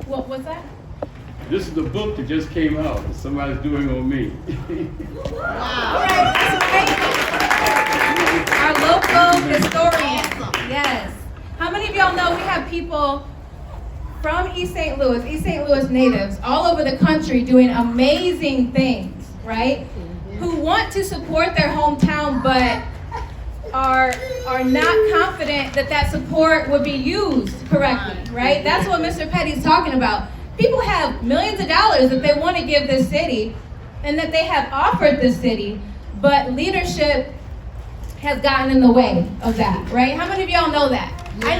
What's that? This is the book that just came out that somebody's doing on me. Wow. Our local historian. Yes. How many of y'all know we have people from East St. Louis natives all over the country doing amazing things, right? Who want to support their hometown but are not confident that support would be used correctly, right? That's what Mr. Petty's talking about. People have millions of dollars that they want to give this city and that they have offered this city, but leadership has gotten in the way of that, right? How many of y'all know that? I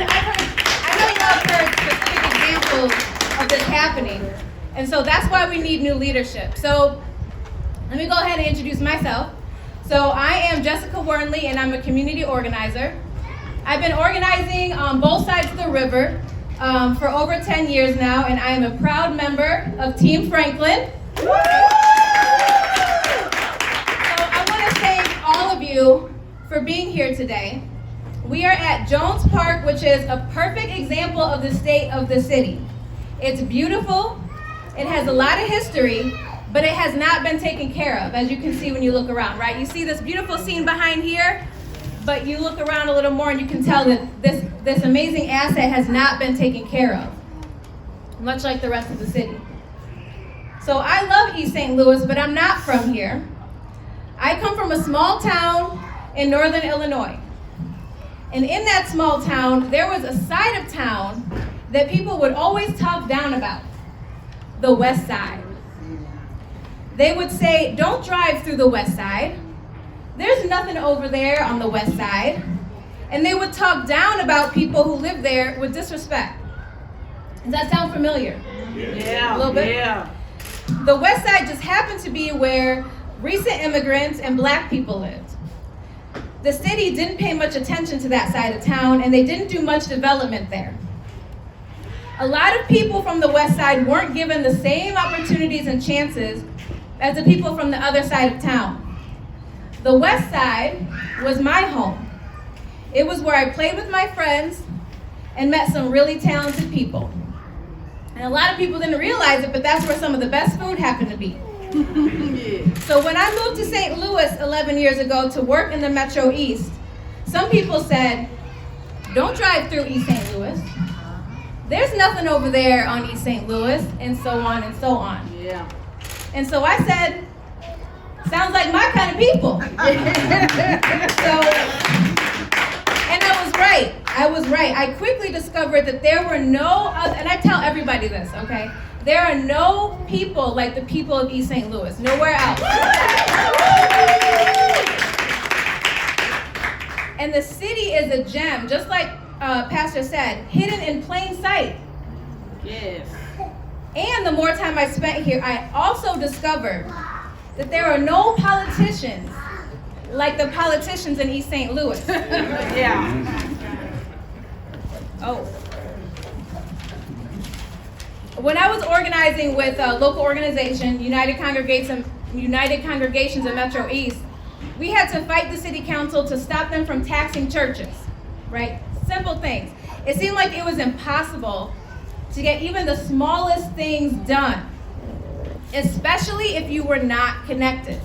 know y'all have heard specific examples of this happening, and so that's why we need new leadership. So let me go ahead and introduce myself. So I am Jessica Wernley, and I'm a community organizer. I've been organizing on both sides of the river for over 10 years now, and I am a proud member of Team Franklin. So I want to thank all of you for being here today. We are at Jones Park, which is a perfect example of the state of the city. It's beautiful, it has a lot of history, but it has not been taken care of, as you can see when you look around, right? You see this beautiful scene behind here, but you look around a little more and you can tell that this amazing asset has not been taken care of, much like the rest of the city. So I love East St. Louis, but I'm not from here. I come from a small town in northern Illinois. And in that small town, there was a side of town that people would always talk down about, the West Side. They would say, don't drive through the West Side. There's nothing over there on the West Side. And they would talk down about people who live there with disrespect. Does that sound familiar? Yeah. A little bit? Yeah. The West Side just happened to be where recent immigrants and black people lived. The city didn't pay much attention to that side of town, and they didn't do much development there. A lot of people from the West Side weren't given the same opportunities and chances as the people from the other side of town. The West Side was my home. It was where I played with my friends and met some really talented people. And a lot of people didn't realize it, but that's where some of the best food happened to be. So when I moved to St. Louis 11 years ago to work in the Metro East, some people said, don't drive through East St. Louis. There's nothing over there on East St. Louis, and so on and so on. Yeah. And so I said, sounds like my kind of people. And I was right. I quickly discovered that there were no other, and I tell everybody this, okay? There are no people like the people of East St. Louis, nowhere else. And the city is a gem, just like Pastor said, hidden in plain sight. Yes. And the more time I spent here, I also discovered that there are no politicians like the politicians in East St. Louis. Yeah. Oh. When I was organizing with a local organization, United Congregations of Metro East, we had to fight the city council to stop them from taxing churches, right? Simple things. It seemed like it was impossible to get even the smallest things done, especially if you were not connected.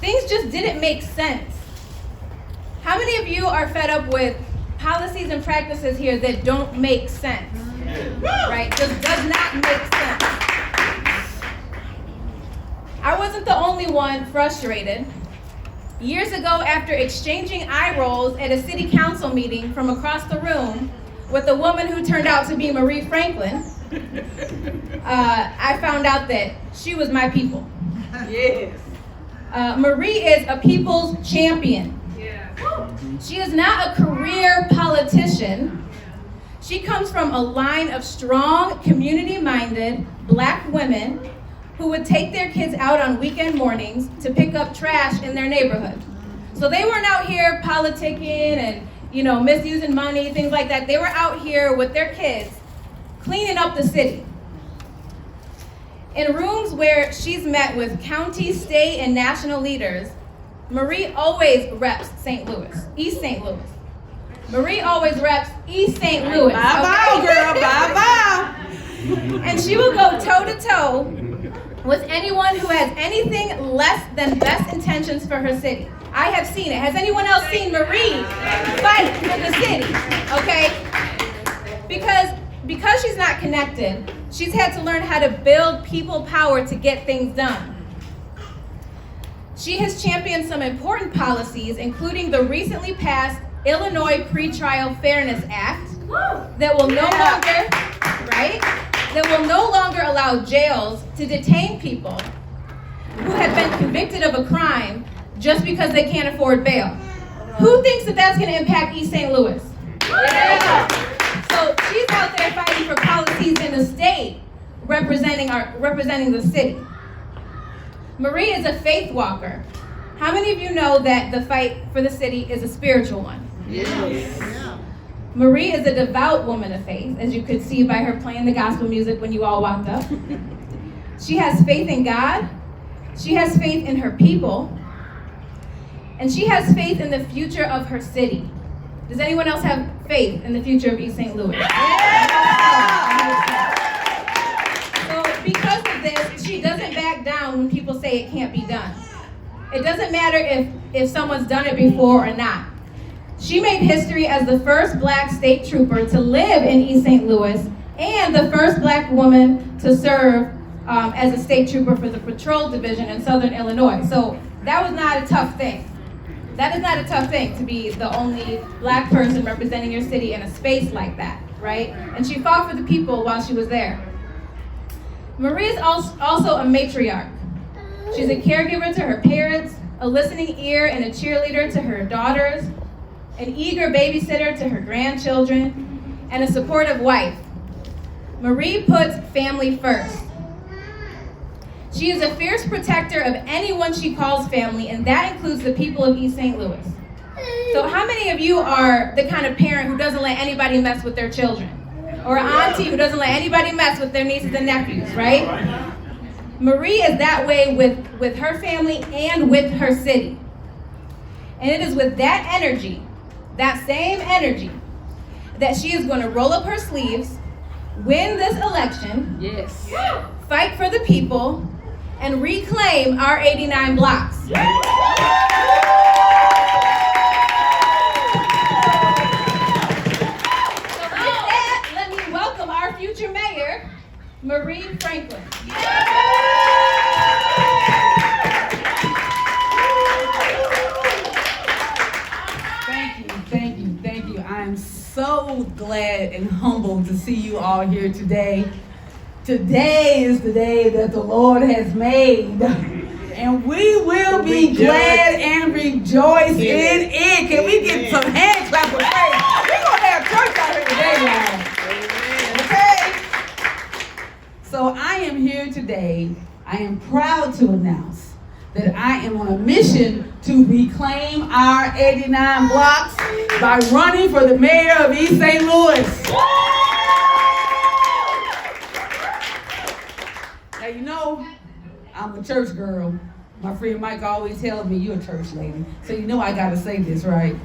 Things just didn't make sense. How many of you are fed up with policies and practices here that don't make sense? Right? Just does not make sense. I wasn't the only one frustrated. Years ago, after exchanging eye rolls at a city council meeting from across the room with a woman who turned out to be Marie Franklin, I found out that she was my people. Yes. Marie is a people's champion. Yeah. She is not a career politician. She comes from a line of strong, community-minded Black women who would take their kids out on weekend mornings to pick up trash in their neighborhood. So they weren't out here politicking and, misusing money, things like that. They were out here with their kids, cleaning up the city. In rooms where she's met with county, state, and national leaders, Marie always reps St. Louis, East St. Louis. Marie always reps East St. Louis. Bye-bye, girl, bye-bye. And she will go toe-to-toe with anyone who has anything less than best intentions for her city. I have seen it. Has anyone else seen Marie fight for the city? Okay? Because she's not connected, she's had to learn how to build people power to get things done. She has championed some important policies, including the recently passed Illinois Pretrial Fairness Act that will no longer allow jails to detain people who have been convicted of a crime just because they can't afford bail. Who thinks that that's going to impact East St. Louis? Yeah. So she's out there fighting for policies in the state representing the city. Marie is a faith walker. How many of you know that the fight for the city is a spiritual one? Yes. Marie is a devout woman of faith, as you could see by her playing the gospel music when you all walked up. She has faith in God. She has faith in her people. And she has faith in the future of her city. Does anyone else have faith in the future of East St. Louis? So because of this, she doesn't back down when people say it can't be done. It doesn't matter if someone's done it before or not. She made history as the first black state trooper to live in East St. Louis and the first black woman to serve as a state trooper for the patrol division in Southern Illinois. So that was not a tough thing. That is not a tough thing to be the only black person representing your city in a space like that, right? And she fought for the people while she was there. Marie is also a matriarch. She's a caregiver to her parents, a listening ear and a cheerleader to her daughters, an eager babysitter to her grandchildren, and a supportive wife. Marie puts family first. She is a fierce protector of anyone she calls family, and that includes the people of East St. Louis. So how many of you are the kind of parent who doesn't let anybody mess with their children? Or an auntie who doesn't let anybody mess with their nieces and nephews, right? Marie is that way with her family and with her city. And it is with that energy, that same energy, that she is going to roll up her sleeves, win this election, Yes. fight for the people, and reclaim our 89 blocks. So with that, let me welcome our future mayor, Marie Franklin. Thank you. I'm so glad and humbled to see you all here today. Today is the day that the Lord has made, and we will be glad and rejoice in it. Can we get some hand clap of praise? We're going to have church out here today, y'all. Okay? So I am here today. I am proud to announce that I am on a mission to reclaim our 89 blocks by running for the mayor of East St. Louis. Now, you know, I'm a church girl. My friend Mike always tells me, you're a church lady. So you know I got to say this, right?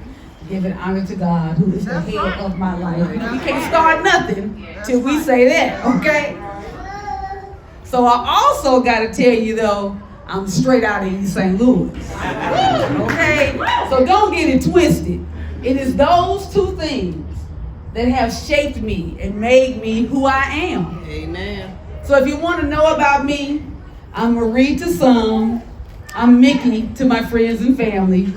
Giving honor to God, who is the head of my life. You know, we can't start nothing till we say that, okay? So I also got to tell you, though, I'm straight out of East St. Louis. Okay? So don't get it twisted. It is those two things that have shaped me and made me who I am. Amen. So if you want to know about me, I'm Marie to some, I'm Mickey to my friends and family,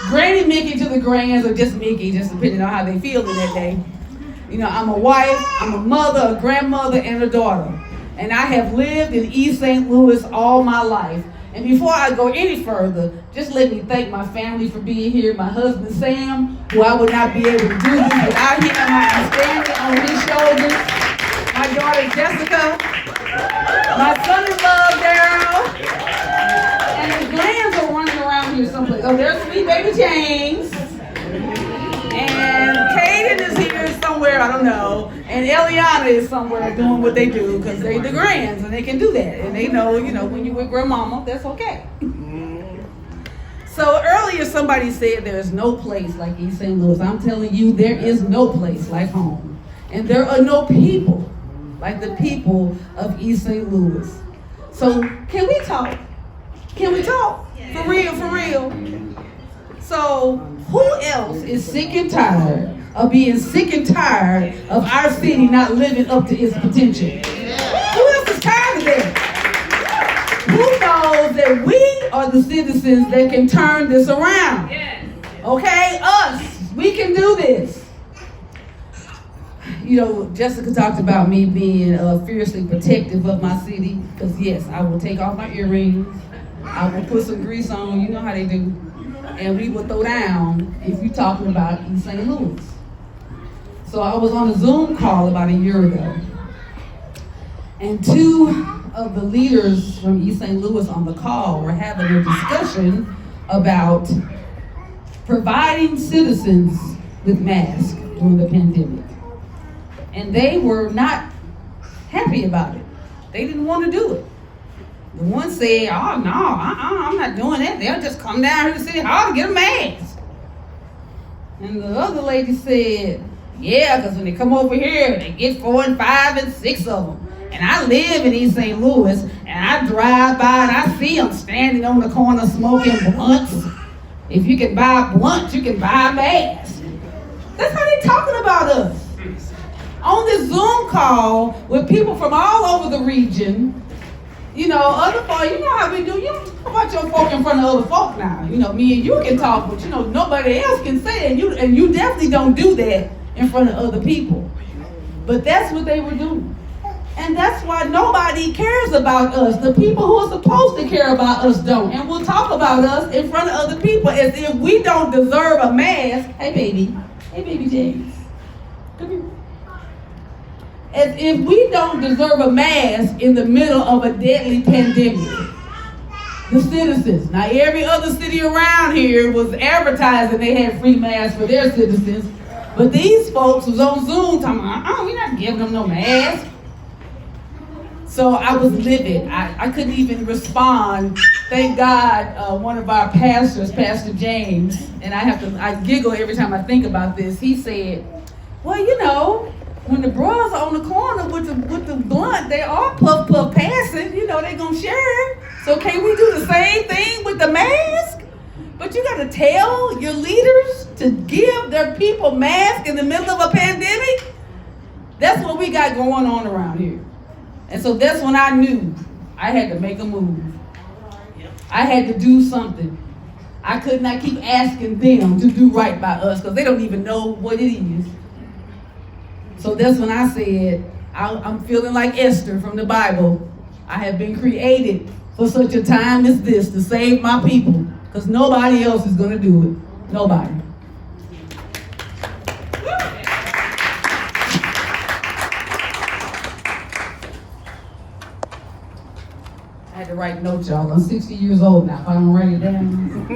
Granny Mickey to the grands, or just Mickey, just depending on how they feel in that day. You know, I'm a wife, I'm a mother, a grandmother, and a daughter. And I have lived in East St. Louis all my life. And before I go any further, just let me thank my family for being here. My husband, Sam, who I would not be able to do this without him. I am standing on his shoulders. My daughter, Jessica. My son-in-law, Daryl. And the grands are running around here someplace. Oh, there's sweet baby James. And Kaden is here somewhere, I don't know. And Eliana is somewhere doing what they do because they're the grands and they can do that. And they know, you know, when you're with grandmama, that's okay. So earlier somebody said there's no place like East St. Louis. I'm telling you, there is no place like home. And there are no people like the people of East St. Louis. So can we talk? Can we talk? For real, for real. So who else is sick and tired of being sick and tired of our city not living up to its potential? Who else is tired of that? Who knows that we are the citizens that can turn this around? Okay, us, we can do this. You know, Jessica talked about me being fiercely protective of my city, because yes, I will take off my earrings, I will put some grease on, you know how they do, and we will throw down if you're talking about East St. Louis. So I was on a Zoom call about a year ago, and two of the leaders from East St. Louis on the call were having a discussion about providing citizens with masks during the pandemic. And they were not happy about it. They didn't want to do it. The one said, oh no, I'm not doing that. They'll just come down here to City Hall to get a mask. And the other lady said, yeah, because when they come over here, they get 4 and 5 and 6 of them. And I live in East St. Louis, and I drive by and I see them standing on the corner smoking blunts. If you can buy blunts, you can buy a mask. That's how they talking about us. On this Zoom call with people from all over the region, you know, other folk, you know how we do, you don't talk about your folk in front of other folk now. You know, me and you can talk, but you know, nobody else can say it. And you definitely don't do that in front of other people. But that's what they were doing. And that's why nobody cares about us. The people who are supposed to care about us don't. And will talk about us in front of other people as if we don't deserve a mask. Hey baby James, come here. As if we don't deserve a mask in the middle of a deadly pandemic. The citizens. Now every other city around here was advertising they had free masks for their citizens. But these folks was on Zoom talking about, we're not giving them no mask. So I was livid. I couldn't even respond. Thank God one of our pastors, Pastor James, and I giggle every time I think about this. He said, well, you know, when the bros are on the corner with the blunt, they are puff passing, you know, they gonna share. So can we do the same thing with the mask? But you gotta tell your leaders to give their people masks in the middle of a pandemic? That's what we got going on around here. And so that's when I knew I had to make a move. I had to do something. I could not keep asking them to do right by us because they don't even know what it is. So that's when I said, I'm feeling like Esther from the Bible. I have been created for such a time as this to save my people because nobody else is going to do it. Nobody. I had to write notes, y'all. I'm 60 years old now, if I don't write it down.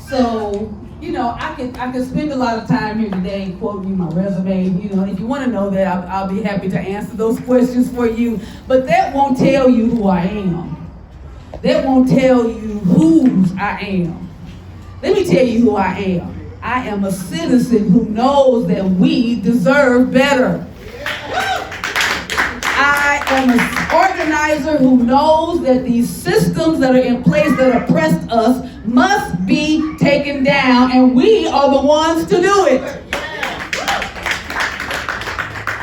So, you know, I could spend a lot of time here today quoting you my resume. You know, if you want to know that, I'll be happy to answer those questions for you. But that won't tell you who I am. That won't tell you whose I am. Let me tell you who I am. I am a citizen who knows that we deserve better. I am an organizer who knows that these systems that are in place that oppress us must be taken down, and we are the ones to do it.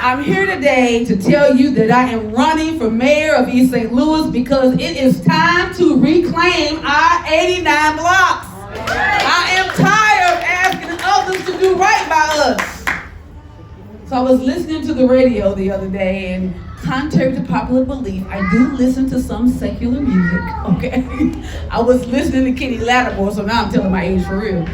I'm here today to tell you that I am running for mayor of East St. Louis because it is time to reclaim our 89 blocks. I am tired of asking others to do right by us. So I was listening to the radio the other day, and contrary to popular belief, I do listen to some secular music, okay? I was listening to Kenny Lattimore, so now I'm telling my age for real.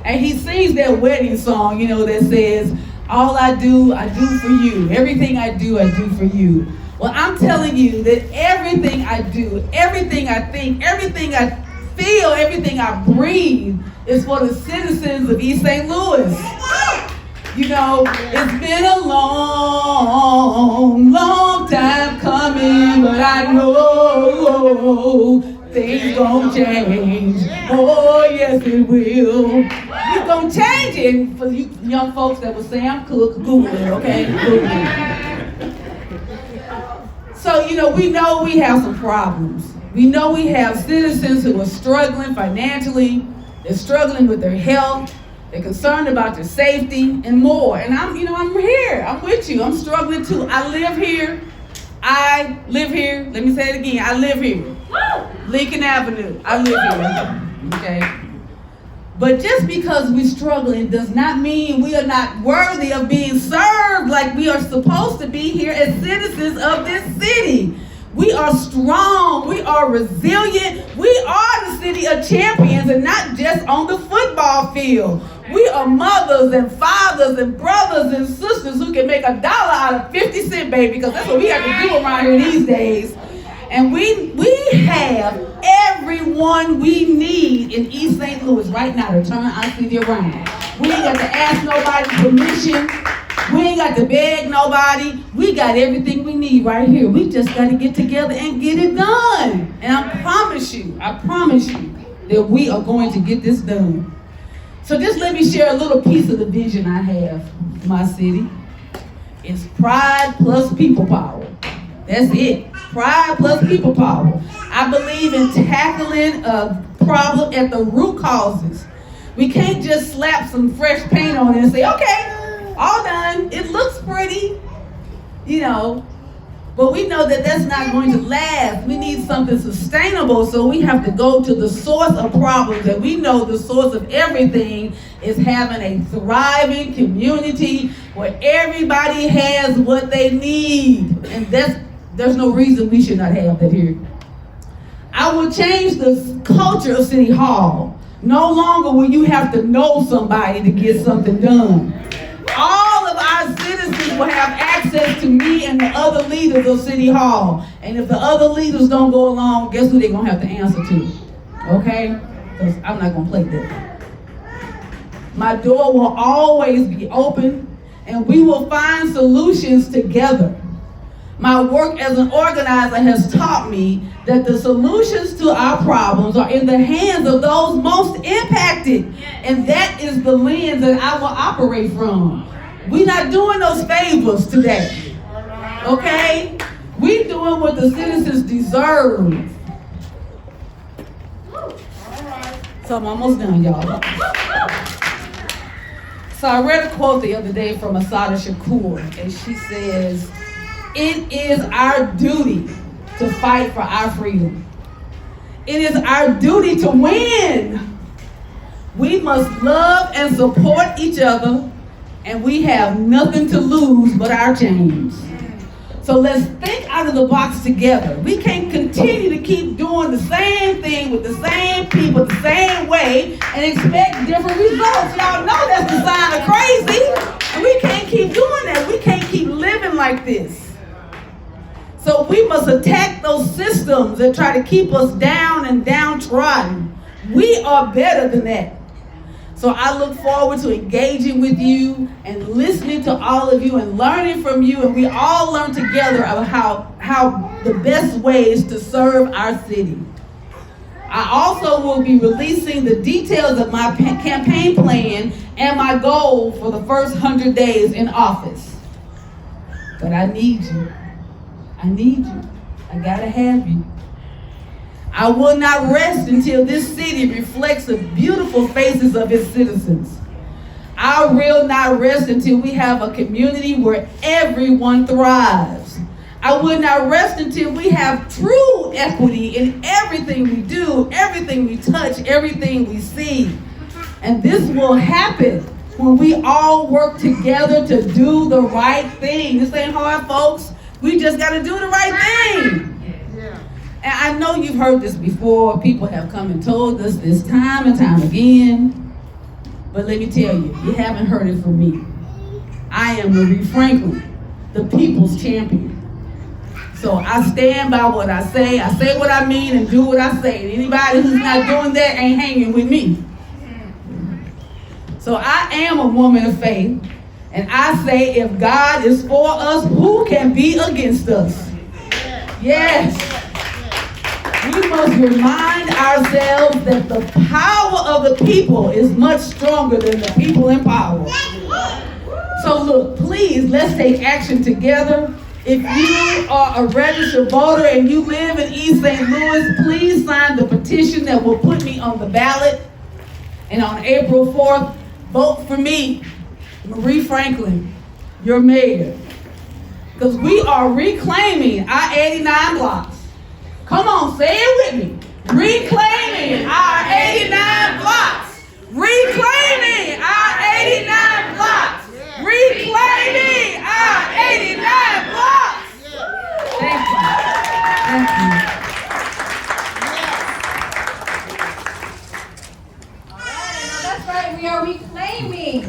And he sings that wedding song, you know, that says, all I do for you. Everything I do for you. Well, I'm telling you that everything I do, everything I think, everything I feel, everything I breathe is for the citizens of East St. Louis. You know, it's been a long, long time coming, but I know things gon' change. Oh, yes, it will. It's gonna change tell you, for you young folks that will say I'm cook, Google it, okay? Google it. So, we know we have some problems. We know we have citizens who are struggling financially, they're struggling with their health, they're concerned about their safety and more. And I'm here, I'm with you, I'm struggling too. I live here. Let me say it again, I live here. Lincoln Avenue, I live here, okay? But just because we're struggling does not mean we are not worthy of being served like we are supposed to be here as citizens of this city. We are strong, we are resilient, we are the city of champions, and not just on the football field. We are mothers and fathers and brothers and sisters who can make $1 out of 50 cents, baby, because that's what we have to do around here these days. And we have everyone we need in East St. Louis right now to turn our city around. We ain't got to ask nobody permission. We ain't got to beg nobody. We got everything we need right here. We just got to get together and get it done. And I promise you that we are going to get this done. So just let me share a little piece of the vision I have for my city. It's pride plus people power. That's it. Pride plus people power. I believe in tackling a problem at the root causes. We can't just slap some fresh paint on it and say, okay, all done. It looks pretty, but we know that that's not going to last. We need something sustainable, so we have to go to the source of problems, and we know the source of everything is having a thriving community where everybody has what they need, and there's no reason we should not have that here. I will change the culture of City Hall. No longer will you have to know somebody to get something done. All of our citizens will have access to me and the other leaders of City Hall. And if the other leaders don't go along, guess who they're going to have to answer to? Okay? Because I'm not going to play that. My door will always be open, and we will find solutions together. My work as an organizer has taught me that the solutions to our problems are in the hands of those most impacted. And that is the lens that I will operate from. We're not doing those favors today. Okay? We're doing what the citizens deserve. So I'm almost done, y'all. So I read a quote the other day from Asada Shakur, and she says, "It is our duty to fight for our freedom. It is our duty to win. We must love and support each other, and we have nothing to lose but our chains." So let's think out of the box together. We can't continue to keep doing the same thing with the same people the same way and expect different results. Y'all know that's the sign of crazy. And we can't keep doing that. We can't keep living like this. So we must attack those systems that try to keep us down and downtrodden. We are better than that. So I look forward to engaging with you and listening to all of you and learning from you, and we all learn together about how the best ways to serve our city. I also will be releasing the details of my campaign plan and my goal for the first 100 days in office. But I need you. I need you. I gotta have you. I will not rest until this city reflects the beautiful faces of its citizens. I will not rest until we have a community where everyone thrives. I will not rest until we have true equity in everything we do, everything we touch, everything we see. And this will happen when we all work together to do the right thing. This ain't hard, folks. We just got to do the right thing. And I know you've heard this before. People have come and told us this time and time again. But let me tell you, you haven't heard it from me. I am Marie Franklin, the people's champion. So I stand by what I say what I mean, and do what I say. And anybody who's not doing that ain't hanging with me. So I am a woman of faith. And I say, if God is for us, who can be against us? Yes. We must remind ourselves that the power of the people is much stronger than the people in power. So look, please, let's take action together. If you are a registered voter and you live in East St. Louis, please sign the petition that will put me on the ballot. And on April 4th, vote for me, Marie Franklin, your mayor. Because we are reclaiming our 89 blocks. Come on, say it with me. Reclaiming our 89 blocks. Reclaiming our 89 blocks. Reclaiming our 89 blocks. Thank you. Thank you. That's right, we are reclaiming.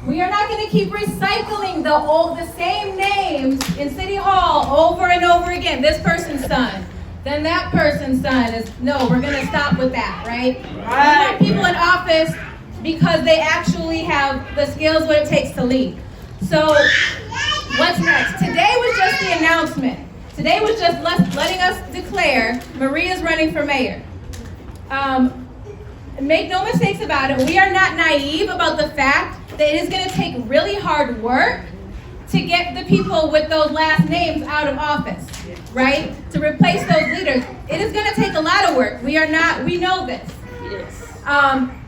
We are not going to keep recycling the same names in City Hall over and over again. This person's son, then that person's son is, no, we're going to stop with that, right? We want people in office because they actually have the skills, what it takes to lead. So what's next? Today was just the announcement. Today was just letting us declare Marie is running for mayor. Make no mistakes about it. We are not naive about the fact that it is going to take really hard work to get the people with those last names out of office, right? To replace those leaders. It is going to take a lot of work. We know this. Yes.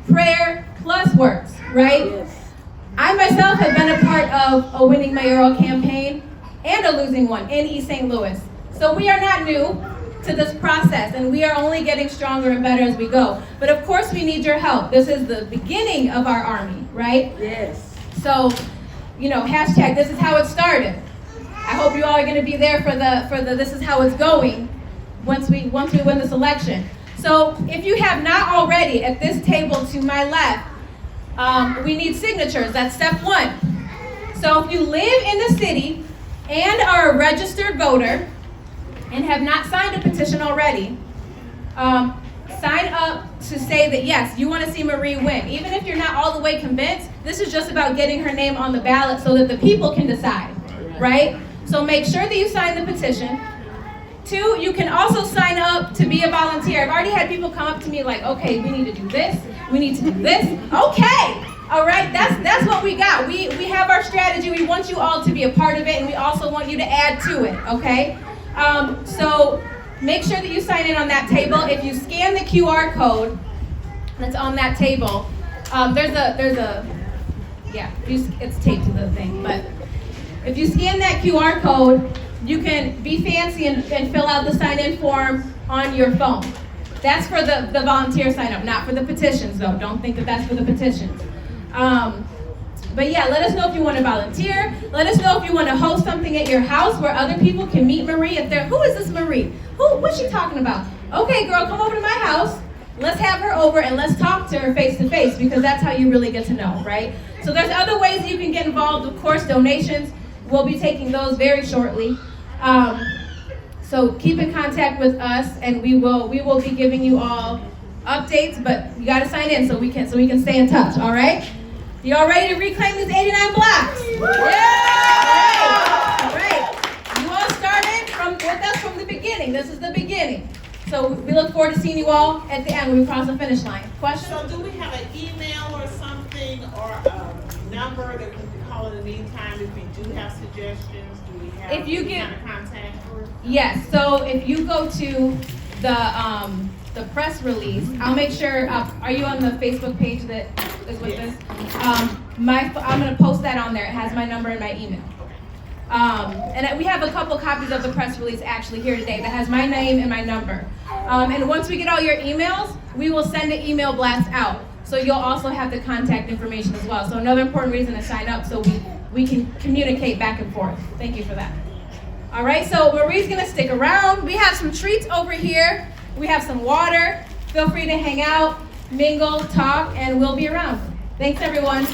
Prayer plus works, right? Yes. I myself have been a part of a winning mayoral campaign and a losing one in East St. Louis. So we are not new to this process, and we are only getting stronger and better as we go. But of course we need your help. This is the beginning of our army, right? Yes. So, hashtag this is how it started. I hope you all are going to be there for the this is how it's going once we win this election. So if you have not already, at this table to my left, we need signatures. That's step one. So if you live in the city and are a registered voter and have not signed a petition already, sign up to say that yes, you want to see Marie win. Even if you're not all the way convinced, this is just about getting her name on the ballot so that the people can decide, right? So make sure that you sign the petition. 2, you can also sign up to be a volunteer. I've already had people come up to me like, okay, we need to do this, we need to do this. Okay, all right, that's what we got. We have our strategy. We want you all to be a part of it, and we also want you to add to it, okay? So make sure that you sign in on that table. If you scan the QR code that's on that table, it's taped to the thing, but if you scan that QR code, you can be fancy and fill out the sign-in form on your phone. That's for the volunteer sign-up, not for the petitions, though. Don't think that that's for the petitions. But yeah, let us know if you want to volunteer. Let us know if you want to host something at your house where other people can meet Marie. Who is this Marie? What's she talking about? Okay, girl, come over to my house. Let's have her over and let's talk to her face to face, because that's how you really get to know, right? So there's other ways that you can get involved. Of course, donations. We'll be taking those very shortly. So keep in contact with us, and we will be giving you all updates. But you got to sign in so we can stay in touch. All right? You all ready to reclaim these 89 blocks? Yeah! All right. You all started with us from the beginning. This is the beginning. So we look forward to seeing you all at the end when we cross the finish line. Questions? So do we have an email or something, or a number that we can call in the meantime if we do have suggestions? Do we have any kind of contact for? Yes. So if you go to the press release, I'll make sure. Are you on the Facebook page that is with this? I'm going to post that on there. It has my number and my email. And we have a couple copies of the press release actually here today that has my name and my number. And once we get all your emails, we will send an email blast out. So you'll also have the contact information as well. So another important reason to sign up, so we can communicate back and forth. Thank you for that. All right, so Marie's going to stick around. We have some treats over here. We have some water. Feel free to hang out, mingle, talk, and we'll be around. Thanks, everyone.